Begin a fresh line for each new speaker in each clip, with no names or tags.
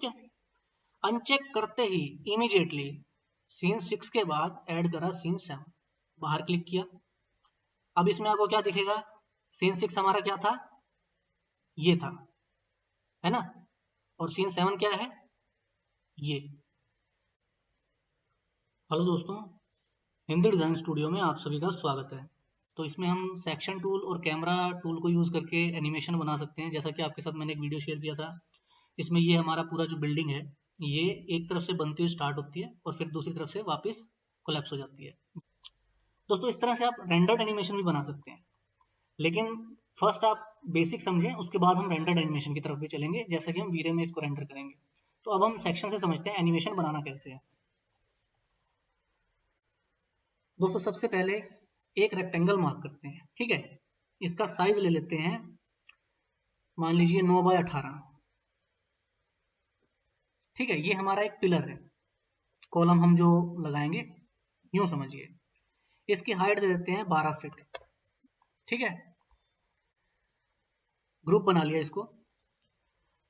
ठीक है। अनचेक करते ही इमीडिएटली सीन 6 के बाद ऐड करा सीन 7, बाहर क्लिक किया। अब इसमें आपको क्या दिखेगा, सीन 6 हमारा क्या था, ये था, है ना, और सीन 7 क्या है, ये। हेलो दोस्तों, हिंदी डिजाइन स्टूडियो में आप सभी का स्वागत है। तो इसमें हम सेक्शन टूल और कैमरा टूल को यूज करके एनिमेशन बना सकते हैं। जैसा कि आपके साथ मैंने एक वीडियो शेयर किया था, इसमें ये हमारा पूरा जो बिल्डिंग है, ये एक तरफ से बनती हुई स्टार्ट होती है और फिर दूसरी तरफ से वापस कोलैप्स हो जाती है। दोस्तों इस तरह से आप रेंडर्ड एनिमेशन भी बना सकते हैं, लेकिन फर्स्ट आप बेसिक समझें, उसके बाद हम रेंडर्ड एनिमेशन की तरफ भी चलेंगे, जैसा कि हम वीडियो में इसको रेंडर करेंगे। तो अब हम सेक्शन से समझते हैं एनिमेशन बनाना कैसे है। दोस्तों सबसे पहले एक रेक्टेंगल मार्क करते हैं, ठीक है। इसका साइज ले लेते हैं, मान लीजिए 9x18, ठीक है। ये हमारा एक पिलर है, कॉलम हम जो लगाएंगे, यूं समझिए। इसकी हाइट दे देते हैं 12 फीट, ठीक है। ग्रुप बना लिया इसको।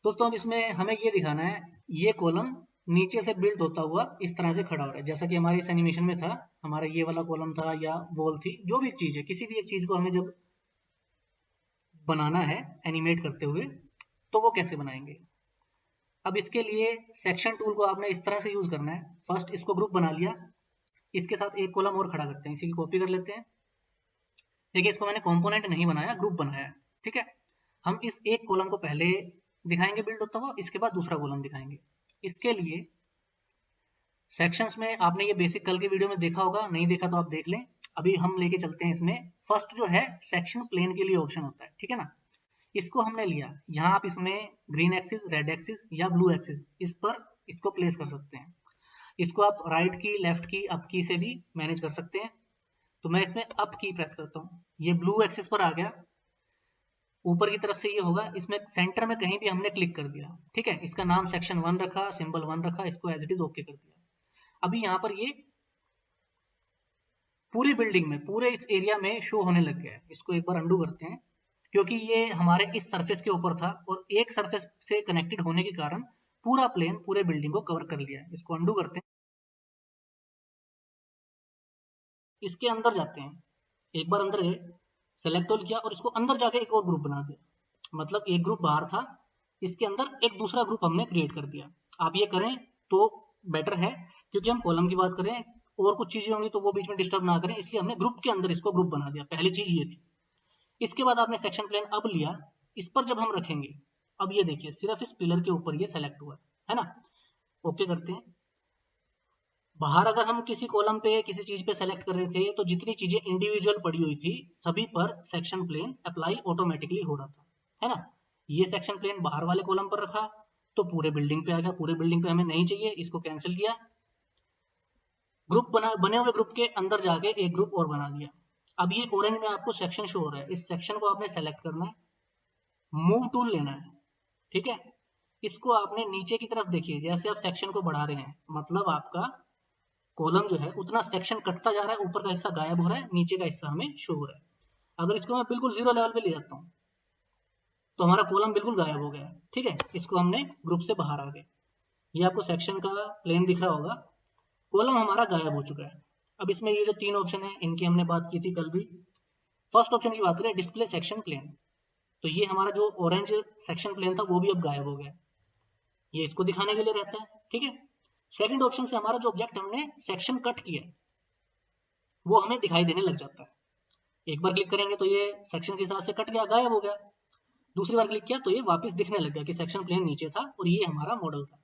दोस्तों अब इसमें हमें ये दिखाना है, ये कॉलम नीचे से बिल्ड होता हुआ इस तरह से खड़ा हो रहा है, जैसा कि हमारे इस एनिमेशन में था। हमारा ये वाला कॉलम था या वॉल थी, जो भी चीज है, किसी भी एक चीज को हमें जब बनाना है एनिमेट करते हुए, तो वो कैसे बनाएंगे। अब इसके लिए सेक्शन टूल को आपने इस तरह से यूज करना है। फर्स्ट इसको ग्रुप बना लिया, इसके साथ एक कॉलम और खड़ा करते हैं, इसी की कॉपी कर लेते हैं। देखिए इसको मैंने कंपोनेंट नहीं बनाया, ग्रुप बनाया है, ठीक है। हम इस एक कॉलम को पहले दिखाएंगे बिल्ड होता हुआ, इसके बाद दूसरा कॉलम दिखाएंगे। इसके लिए सेक्शंस में आपने ये बेसिक कल के वीडियो में देखा होगा, नहीं देखा तो आप देख लें। अभी हम लेके चलते हैं इसमें। फर्स्ट जो है सेक्शन प्लेन के लिए ऑप्शन होता है, ठीक है ना। इसको हमने लिया, यहाँ आप इसमें ग्रीन एक्सिस, रेड एक्सिस या ब्लू एक्सिस, इस पर इसको प्लेस कर सकते हैं। इसको आप राइट की, लेफ्ट की, अप की से भी मैनेज कर सकते हैं। तो मैं इसमें अप की प्रेस करता हूँ, ये ब्लू एक्सिस पर आ गया। ऊपर की तरफ से ये होगा, इसमें सेंटर में कहीं भी हमने क्लिक कर दिया, ठीक है। इसका नाम सेक्शन 1 रखा, सिंबल 1 रखा, इसको एज इट इज ओके कर दिया। अभी यहाँ पर ये पूरी बिल्डिंग में, पूरे इस एरिया में शो होने लग गया है। इसको एक बार अंडू करते हैं, क्योंकि ये हमारे इस सरफेस के ऊपर था और एक सरफेस से कनेक्टेड होने के कारण पूरा प्लेन पूरे बिल्डिंग को कवर कर लिया है। इसको अंडू करते हैं, इसके अंदर जाते हैं, एक बार अंदर गए, सेलेक्ट ऑल किया और इसको अंदर जाके एक और ग्रुप बना दिया। मतलब एक ग्रुप बाहर था, इसके अंदर एक दूसरा ग्रुप हमने क्रिएट कर दिया। आप ये करें तो बेटर है, क्योंकि हम कॉलम की बात करें, और कुछ चीजें होंगी तो वो बीच में डिस्टर्ब ना करें, इसलिए हमने ग्रुप के अंदर इसको ग्रुप बना दिया। पहली चीज ये थी। इसके बाद आपने सेक्शन प्लेन अब लिया, इस पर जब हम रखेंगे, अब ये देखिए सिर्फ इस पिलर के ऊपर ये सेलेक्ट हुआ है ना। ओके करते हैं। बाहर अगर हम किसी कॉलम पे, किसी चीज पे सेलेक्ट कर रहे थे, तो जितनी चीजें इंडिविजुअल पड़ी हुई थी सभी पर सेक्शन प्लेन अप्लाई ऑटोमेटिकली हो रहा था, है ना। ये सेक्शन प्लेन बाहर वाले कॉलम पर रखा तो पूरे बिल्डिंग पे आ गया। पूरे बिल्डिंग पे हमें नहीं चाहिए, इसको कैंसिल किया। ग्रुप बने हुए ग्रुप के अंदर जाके एक ग्रुप और बना दिया। अब ये ऑरेंज में आपको सेक्शन शो हो रहा है, इस सेक्शन को आपने सेलेक्ट करना है, मूव टूल लेना है, ठीक है। इसको आपने नीचे की तरफ, देखिए जैसे आप सेक्शन को बढ़ा रहे हैं, मतलब आपका कॉलम जो है उतना सेक्शन कटता जा रहा है, ऊपर का हिस्सा गायब हो रहा है, नीचे का हिस्सा हमें शो हो रहा है। अगर इसको मैं बिल्कुल जीरो लेवल पे ले जाता हूँ तो हमारा कॉलम बिल्कुल गायब हो गया है, ठीक है। इसको हमने ग्रुप से बाहर आ गए, ये आपको सेक्शन का प्लेन दिख रहा होगा, कॉलम हमारा गायब हो चुका है। अब इसमें ये जो तीन ऑप्शन है, इनकी हमने बात की थी कल भी। फर्स्ट ऑप्शन की बात करें, डिस्प्ले सेक्शन प्लेन, तो ये हमारा जो ऑरेंज सेक्शन प्लेन था वो भी अब गायब हो गया, ये इसको दिखाने के लिए रहता है, ठीक है। सेकंड ऑप्शन से हमारा जो ऑब्जेक्ट हमने सेक्शन कट किया वो हमें दिखाई देने लग जाता है। एक बार क्लिक करेंगे तो ये सेक्शन के हिसाब से कट गया, गायब हो गया। दूसरी बार क्लिक किया तो ये वापस दिखने लग गया कि सेक्शन प्लेन नीचे था और ये हमारा मॉडल था।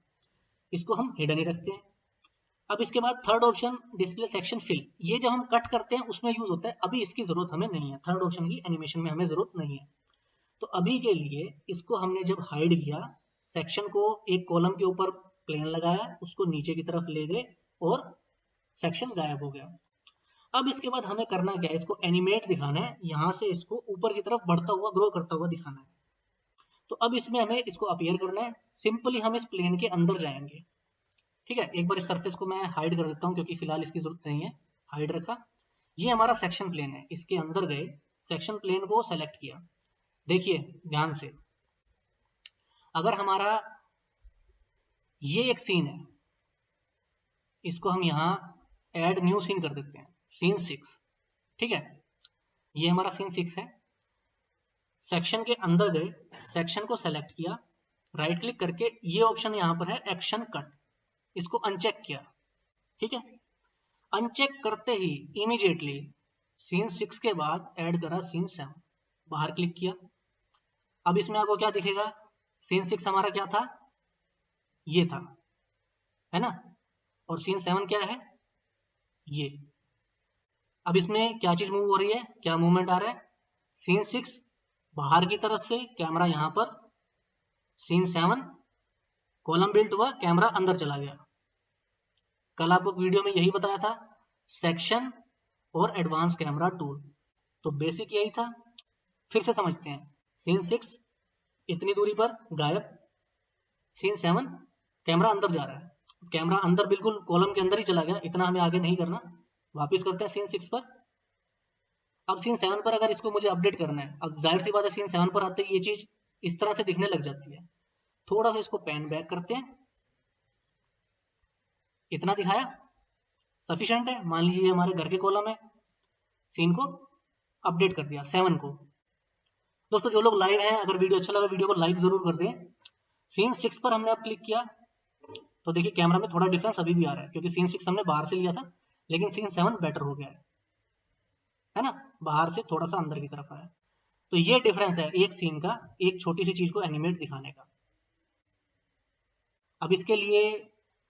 इसको हम हिडन ही रखते हैं। अब इसके बाद third option, display section fill, ये जब हम कट करते हैं उसमें यूज होता है, अभी इसकी जरूरत हमें नहीं है, थर्ड ऑप्शन की एनिमेशन में हमें जरूरत नहीं है। तो अभी के लिए इसको हमने जब हाइड किया, सेक्शन को एक कॉलम के ऊपर प्लेन लगाया, उसको नीचे की तरफ ले गए और सेक्शन गायब हो गया। अब इसके बाद हमें करना क्या है, इसको एनिमेट दिखाना है, यहां से इसको ऊपर की तरफ बढ़ता हुआ, ग्रो करता हुआ दिखाना है। तो अब इसमें हमें इसको अपीयर करना है। सिंपली हम इस प्लेन के अंदर जाएंगे, ठीक है। एक बार इस सरफेस को मैं हाइड कर देता हूँ, क्योंकि फिलहाल इसकी जरूरत नहीं है, हाइड रखा। ये हमारा सेक्शन प्लेन है, इसके अंदर गए, सेक्शन प्लेन को सेलेक्ट किया। देखिए ध्यान से, अगर हमारा ये एक सीन है, इसको हम यहाँ ऐड न्यू सीन कर देते हैं, सीन 6। ठीक है, ये हमारा सीन 6 है। सेक्शन के अंदर गए, सेक्शन को सेलेक्ट किया, राइट क्लिक करके ये ऑप्शन यहाँ पर है एक्शन कट, इसको अनचेक किया। ठीक है, अनचेक करते ही इमीडिएटली सीन 6 के बाद ऐड करा सीन 7, बाहर क्लिक किया। अब इसमें आपको क्या दिखेगा, सीन 6 हमारा क्या था, ये था, है ना, और सीन 7 क्या है, ये। अब इसमें क्या चीज मूव हो रही है, क्या मूवमेंट आ रहा है, सीन 6 बाहर की तरफ से, कैमरा यहां पर, सीन 7 कॉलम बिल्ट हुआ, कैमरा अंदर चला गया। कल आपको वीडियो में यही बताया था, सेक्शन और एडवांस कैमरा टूल, तो बेसिक यही था। फिर से समझते हैं, सीन 6 इतनी दूरी पर गायब, सीन 7 कैमरा अंदर जा रहा है, कैमरा अंदर बिल्कुल कॉलम के अंदर ही चला गया, इतना हमें आगे नहीं करना। वापिस करते हैं सीन 6 पर। अब सीन 7 पर अगर इसको मुझे अपडेट करना है, अब जाहिर सी बात है सीन 7 पर आते ही ये चीज इस तरह से दिखने लग जाती है। थोड़ा सा इसको पैन बैक करते हैं, इतना दिखाया सफिशिएंट है। मान लीजिए हमारे घर के कॉलम है, सीन को अपडेट कर दिया 7 को। दोस्तों जो लोग लाइव हैं, अगर वीडियो अच्छा लगा वीडियो को लाइक जरूर कर दें। सीन 6 पर हमने अब क्लिक किया तो देखिए कैमरा में थोड़ा डिफरेंस अभी भी आ रहा है, क्योंकि सीन 6 हमने बाहर से लिया था, लेकिन सीन 7 बेटर हो गया है ना, बाहर से थोड़ा सा अंदर की तरफ आया। तो ये डिफरेंस है एक सीन का, एक छोटी सी चीज को एनिमेट दिखाने का। अब इसके लिए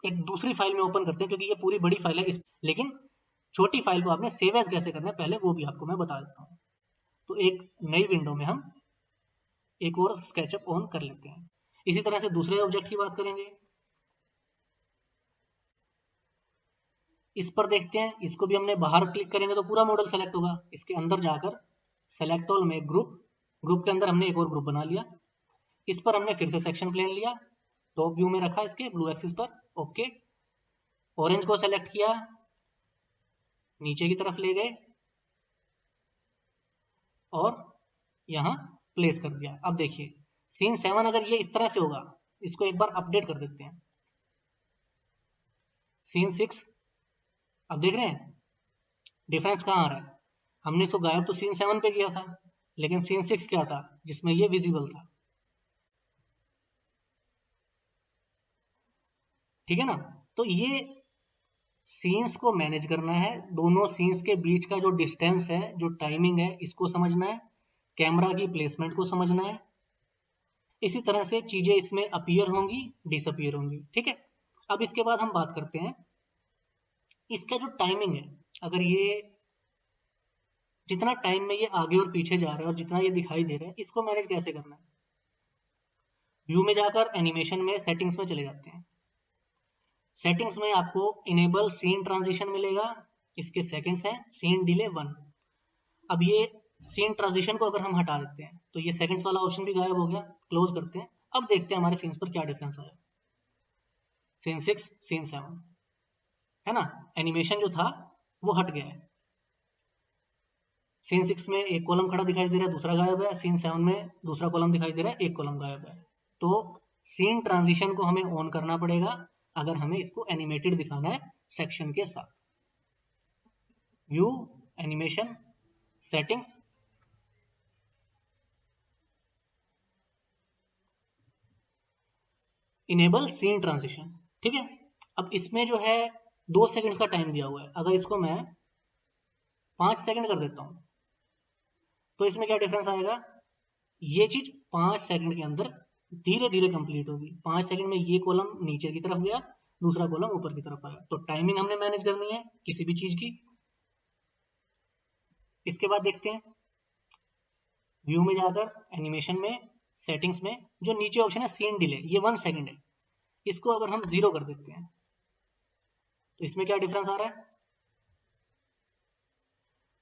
एक दूसरी फाइल में ओपन करते हैं, क्योंकि ये पूरी बड़ी फाइल है लेकिन छोटी फाइल को आपने सेव एज कैसे करना है पहले वो भी आपको मैं बता देता हूँ। तो एक नई विंडो में हम एक और स्केचअप ऑन कर लेते हैं। इसी तरह से दूसरे ऑब्जेक्ट की बात करेंगे, इस पर देखते हैं, इसको भी हमने बाहर क्लिक करेंगे तो पूरा मॉडल सेलेक्ट होगा। इसके अंदर जाकर सेलेक्ट ऑल में ग्रुप के अंदर हमने एक और ग्रुप बना लिया। इस पर हमने फिर से सेक्शन प्लेन लिया, टॉप व्यू में रखा इसके ब्लू एक्सिस पर, ओके। ऑरेंज को सेलेक्ट किया, नीचे की तरफ ले गए और यहां प्लेस कर दिया। अब देखिए सीन 7 अगर ये इस तरह से होगा, इसको एक बार अपडेट कर देते हैं। सीन 6 अब देख रहे हैं डिफरेंस कहां आ रहा है, हमने इसको गायब तो सीन 7 पे किया था, लेकिन सीन 6 क्या था जिसमें ये विजिबल था। ठीक है ना, तो ये सीन्स को मैनेज करना है, दोनों सीन्स के बीच का जो डिस्टेंस है, जो टाइमिंग है, इसको समझना है, कैमरा की प्लेसमेंट को समझना है। इसी तरह से चीजें इसमें अपीयर होंगी, डिसअपीयर होंगी। ठीक है, अब इसके बाद हम बात करते हैं इसका जो टाइमिंग है। अगर ये जितना टाइम में ये आगे और पीछे जा रहा है और जितना ये दिखाई दे रहा है, इसको मैनेज कैसे करना है। व्यू में जाकर एनिमेशन में सेटिंग्स में चले जाते हैं। सेटिंग्स में आपको इनेबल सीन ट्रांजिशन मिलेगा, इसके सेकंड्स हैं सीन डिले 1। अब ये सीन ट्रांजिशन को अगर हम हटा देते हैं तो ये सेकंड्स वाला ऑप्शन भी गायब हो गया, क्लोज करते हैं। अब देखते हैं हमारे सीन्स पर क्या डिफरेंस आया। सीन 6 सीन 7 है ना, एनिमेशन जो था वो हट गया है। सीन 6 में एक कॉलम खड़ा दिखाई दे रहा है, दूसरा गायब है। सीन 7 में दूसरा कॉलम दिखाई दे रहा है, एक कॉलम गायब है। तो सीन ट्रांजिशन को हमें ऑन करना पड़ेगा अगर हमें इसको एनिमेटेड दिखाना है सेक्शन के साथ। View, animation, settings, enable scene transition. ठीक है, अब इसमें जो है 2 सेकंड्स का टाइम दिया हुआ है, अगर इसको मैं 5 सेकंड कर देता हूं तो इसमें क्या डिफरेंस आएगा, ये चीज 5 सेकंड के अंदर धीरे धीरे कंप्लीट होगी। 5 सेकंड में ये कॉलम नीचे की तरफ गया, दूसरा कॉलम ऊपर की तरफ आया। तो टाइमिंग हमने मैनेज करनी है किसी भी चीज की। इसके बाद देखते हैं व्यू में जाकर एनिमेशन में, सेटिंग्स में, जो नीचे ऑप्शन है सीन डिले, ये 1 सेकंड है, इसको अगर हम 0 कर देते हैं तो इसमें क्या डिफरेंस आ रहा है,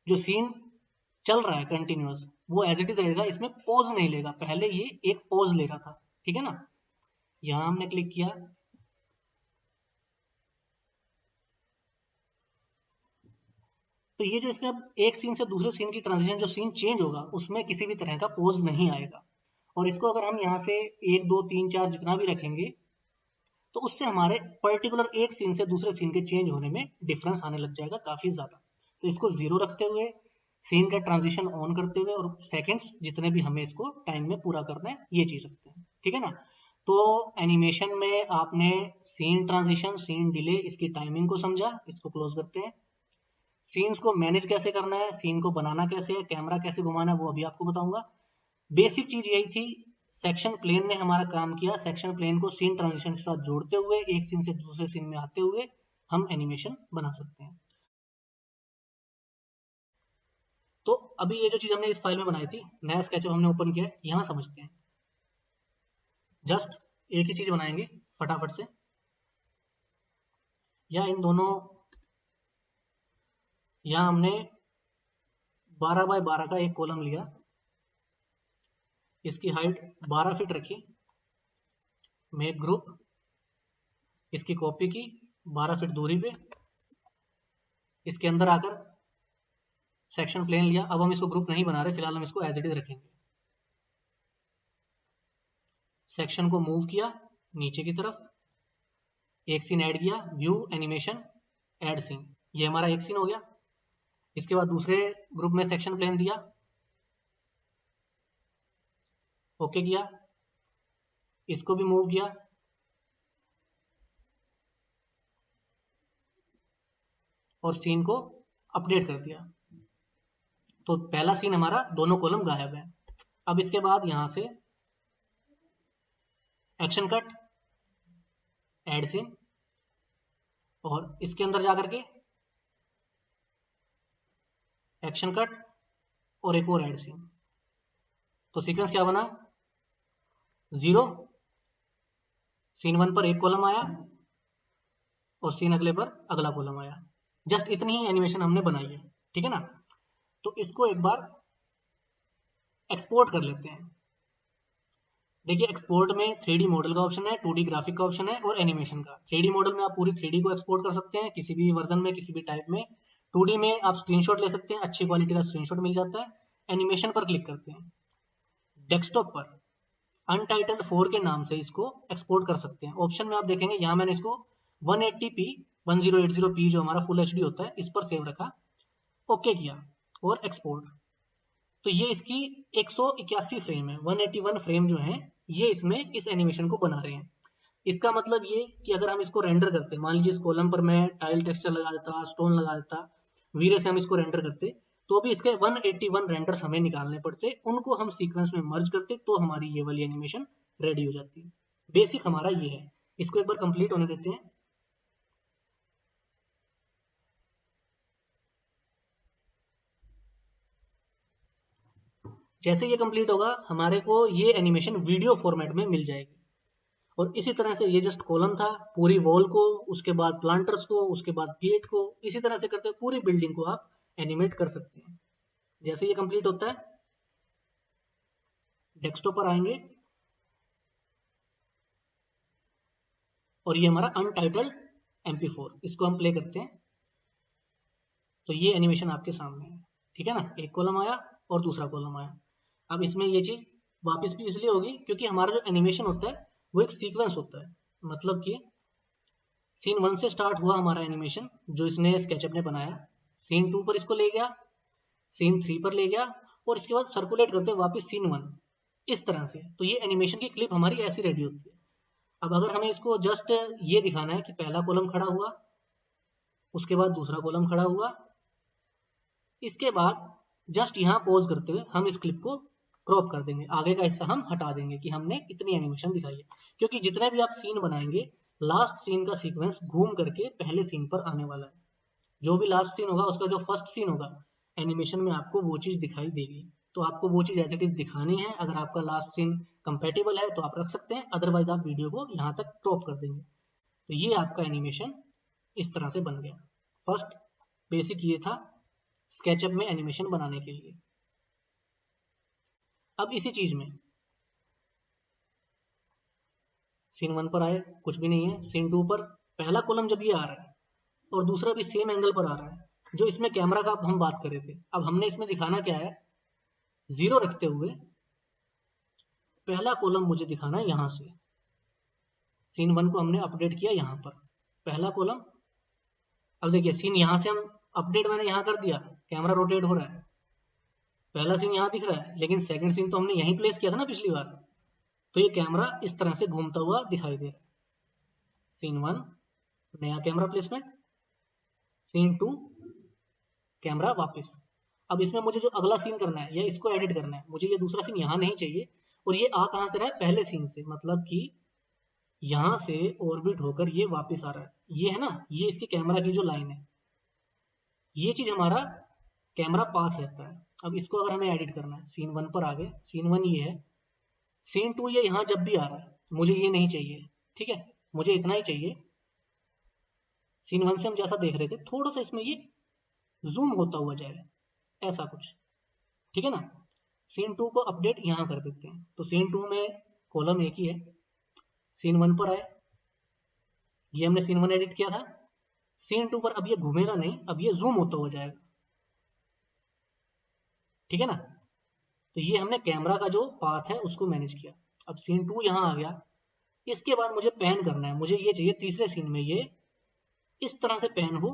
जो सीन चल रहा है कंटिन्यूअस वो एज इट इज रहेगा, इसमें पॉज नहीं लेगा। पहले ये एक पॉज ले रहा था, ठीक है ना। यहां हमने क्लिक किया, तो ये जो इसमें अब एक सीन से दूसरे सीन की ट्रांजिशन, जो सीन चेंज होगा उसमें किसी भी तरह का पॉज नहीं आएगा। और इसको अगर हम यहाँ से 1 2 3 4 जितना भी रखेंगे तो उससे हमारे पर्टिकुलर एक सीन से दूसरे सीन के चेंज होने में डिफरेंस आने लग जाएगा काफी ज्यादा। तो इसको 0 रखते हुए सीन का ट्रांजिशन ऑन करते हुए और सेकंड्स जितने भी हमें इसको टाइम में पूरा करना है ये चीज रखते हैं, ठीक है ना। तो एनिमेशन में आपने सीन ट्रांजिशन, सीन डिले, इसकी टाइमिंग को समझा, इसको क्लोज करते हैं। सीन्स को मैनेज कैसे करना है, सीन को बनाना कैसे है, कैमरा कैसे घुमाना है, वो अभी आपको बताऊंगा। बेसिक चीज यही थी, सेक्शन प्लेन ने हमारा काम किया। सेक्शन प्लेन को सीन ट्रांजिशन के साथ जोड़ते हुए एक सीन से दूसरे सीन में आते हुए हम एनिमेशन बना सकते हैं। तो अभी ये जो चीज हमने इस फाइल में बनाई थी, नया स्केचअप हमने ओपन किया है, यहां समझते हैं। जस्ट एक ही चीज बनाएंगे फटाफट से, या इन दोनों, यहां हमने 12 बाय 12 का एक कॉलम लिया, इसकी हाइट 12 फीट रखी, मेक ग्रुप, इसकी कॉपी की 12 फीट दूरी पे, इसके अंदर आकर सेक्शन प्लेन लिया। अब हम इसको ग्रुप नहीं बना रहे, फिलहाल हम इसको एज इट इज रखेंगे। सेक्शन को मूव किया नीचे की तरफ, एक सीन ऐड किया, व्यू एनिमेशन ऐड सीन, ये हमारा एक सीन हो गया। इसके बाद दूसरे ग्रुप में सेक्शन प्लेन दिया, ओके किया, इसको भी मूव किया, और सीन को अपडेट कर दिया। तो पहला सीन हमारा दोनों कॉलम गायब है। अब इसके बाद यहां से एक्शन कट, ऐड सीन, और इसके अंदर जाकर के एक्शन कट और एक और ऐड सीन। तो सीक्वेंस क्या बना, 0, सीन 1 पर एक कॉलम आया और सीन अगले पर अगला कॉलम आया। जस्ट इतनी ही एनिमेशन हमने बनाई है, ठीक है ना। तो इसको एक बार एक्सपोर्ट कर लेते हैं। देखिए एक्सपोर्ट में 3D मॉडल का ऑप्शन है, 2D ग्राफिक का ऑप्शन है और एनिमेशन का। 3D मॉडल में आप पूरी 3D को एक्सपोर्ट कर सकते हैं किसी भी वर्जन में, किसी भी टाइप में। 2D में आप स्क्रीनशॉट ले सकते हैं, अच्छी क्वालिटी का स्क्रीनशॉट मिल जाता है। एनिमेशन पर क्लिक करते हैं, डेस्कटॉप पर अनटाइटल्ड 4 के नाम से इसको एक्सपोर्ट कर सकते हैं। ऑप्शन में आप देखेंगे यहाँ मैंने इसको 180p 1080p जो हमारा फुल एचडी होता है इस पर सेव रखा, ओके किया और एक्सपोर्ट। तो ये इसकी 181 फ्रेम है, 181 फ्रेम जो है ये इसमें इस एनिमेशन को बना रहे हैं। इसका मतलब ये कि अगर हम इसको रेंडर करते, मान लीजिए इस कॉलम पर मैं टाइल टेक्सचर लगा देता, स्टोन लगा देता, वीरे से हम इसको रेंडर करते, तो भी इसके 181 रेंडर्स हमें निकालने पड़ते, उनको हम सीक्वेंस में मर्ज करते तो हमारी ये वाली एनिमेशन रेडी हो जाती है। बेसिक हमारा ये है। इसको एक बार कंप्लीट होने देते हैं। जैसे ये कंप्लीट होगा हमारे को ये एनिमेशन वीडियो फॉर्मेट में मिल जाएगी। और इसी तरह से ये जस्ट कॉलम था, पूरी वॉल को, उसके बाद प्लांटर्स को, उसके बाद गेट को, इसी तरह से करते हुए पूरी बिल्डिंग को आप एनिमेट कर सकते हैं। जैसे ये कंप्लीट होता है डेस्कटॉप पर आएंगे और ये हमारा अनटाइटल्ड MP4, इसको हम प्ले करते हैं। तो ये एनिमेशन आपके सामने है, ठीक है ना। एक कॉलम आया और दूसरा कॉलम आया। अब इसमें ये चीज वापस भी इसलिए होगी क्योंकि हमारा जो एनिमेशन होता है वो एक सीक्वेंस होता है। मतलब कि सीन 1 से स्टार्ट हुआ हमारा एनिमेशन जो इसने स्केचअप ने बनाया, सीन 2 पर इसको ले गया, सीन 3 पर ले गया और इसके बाद सर्कुलेट करते वापस सीन 1, इस तरह से। तो ये एनिमेशन की क्लिप हमारी ऐसी रेडी होती है। अब अगर हमें इसको जस्ट ये दिखाना है कि पहला कॉलम खड़ा हुआ, उसके बाद दूसरा कॉलम खड़ा हुआ, इसके बाद जस्ट यहाँ पॉज करते हुए हम इस क्लिप को क्रॉप कर देंगे, आगे का हिस्सा हम हटा देंगे कि हमने इतनी एनिमेशन दिखाई है। क्योंकि जितने भी आप सीन बनाएंगे लास्ट सीन का सीक्वेंस घूम करके पहले सीन पर आने वाला है। जो भी लास्ट सीन होगा उसका जो फर्स्ट सीन होगा एनिमेशन में आपको वो चीज दिखाई देगी। तो आपको वो चीज एज इट इज दिखानी है। अगर आपका लास्ट सीन कंपेटेबल है तो आप रख सकते हैं, अदरवाइज आप वीडियो को यहाँ तक क्रॉप कर देंगे। तो ये आपका एनिमेशन इस तरह से बन गया। फर्स्ट बेसिक ये था स्केचअप में एनिमेशन बनाने के लिए। अब इसी चीज में सीन 1 पर आए, कुछ भी नहीं है। सीन 2 पर पहला कॉलम जब ये आ रहा है और दूसरा भी सेम एंगल पर आ रहा है, जो इसमें कैमरा का हम बात कर रहे थे, अब हमने इसमें दिखाना क्या है, 0 रखते हुए पहला कॉलम मुझे दिखाना है यहां से, सीन 1 को हमने अपडेट किया यहाँ पर, पहला कॉलम। अब देखिए सीन यहाँ से हम अपडेट मैंने यहाँ कर दिया, कैमरा रोटेट हो रहा है, पहला सीन यहाँ दिख रहा है, लेकिन सेकंड सीन तो हमने यहीं प्लेस किया था ना पिछली बार, तो ये कैमरा इस तरह से घूमता हुआ दिखाई दे रहा है। सीन 1 नया कैमरा प्लेसमेंट, सीन 2 कैमरा वापस। अब इसमें मुझे जो अगला सीन करना है या इसको एडिट करना है, मुझे ये दूसरा सीन यहाँ नहीं चाहिए, और ये आ कहाँ से रहा है, पहले सीन से, मतलब कि यहाँ से ऑर्बिट होकर ये वापस आ रहा है, ये है ना, ये इसकी कैमरा की जो लाइन है, ये चीज हमारा कैमरा पाथ रहता है। अब इसको अगर हमें एडिट करना है, सीन 1 पर आ गए, सीन 1 ये है, सीन 2 ये यहाँ जब भी आ रहा है, मुझे ये नहीं चाहिए, ठीक है, मुझे इतना ही चाहिए। सीन 1 से हम जैसा देख रहे थे, थोड़ा सा इसमें ये जूम होता हुआ जाए, ऐसा कुछ, ठीक है ना। सीन 2 को अपडेट यहाँ कर देते हैं, तो सीन 2 में कॉलम एक ही है, सीन 1 पर आए, ये हमने सीन 1 एडिट किया था, सीन 2 पर अब ये घूमेगा नहीं, अब ये जूम होता हुआ जाएगा, ठीक है ना। तो ये हमने कैमरा का जो पाथ है उसको मैनेज किया। अब सीन 2 यहाँ आ गया, इसके बाद मुझे पैन करना है, मुझे ये चाहिए तीसरे सीन में ये इस तरह से पैन हो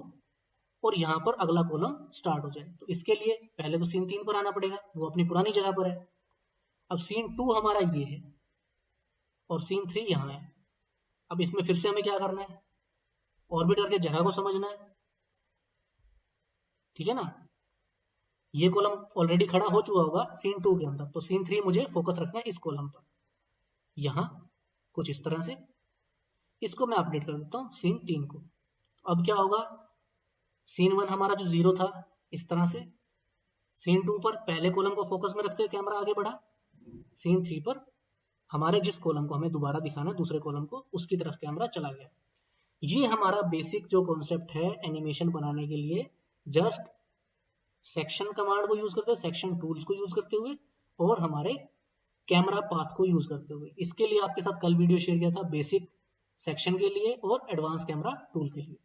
और यहाँ पर अगला कॉलम स्टार्ट हो जाए। तो इसके लिए पहले तो सीन 3 पर आना पड़ेगा, वो अपनी पुरानी जगह पर है। अब सीन 2 हमारा ये है और सीन 3 यहाँ है। अब इसमें फिर से हमें क्या करना है, ऑर्बिटर के जगह को समझना है, ठीक है ना। ये कॉलम ऑलरेडी खड़ा हो चुका होगा सीन 2 के अंदर, तो सीन 3 मुझे फोकस रखना है इस कॉलम पर, यहाँ कुछ इस तरह से। इसको मैं अपडेट कर देता हूँ सीन 3 को। अब क्या होगा, सीन 1 हमारा जो 0 था, इस तरह से सीन 2 पर पहले कॉलम को फोकस में रखते हुए कैमरा आगे बढ़ा, सीन 3 पर हमारे जिस कॉलम को हमें दोबारा दिखाना है, दूसरे कॉलम को, उसकी तरफ कैमरा चला गया। ये हमारा बेसिक जो कॉन्सेप्ट है एनिमेशन बनाने के लिए, जस्ट सेक्शन कमांड को यूज करते हुए, सेक्शन टूल्स को यूज करते हुए, और हमारे कैमरा पाथ को यूज करते हुए। इसके लिए आपके साथ कल वीडियो शेयर किया था बेसिक सेक्शन के लिए और एडवांस कैमरा टूल के लिए।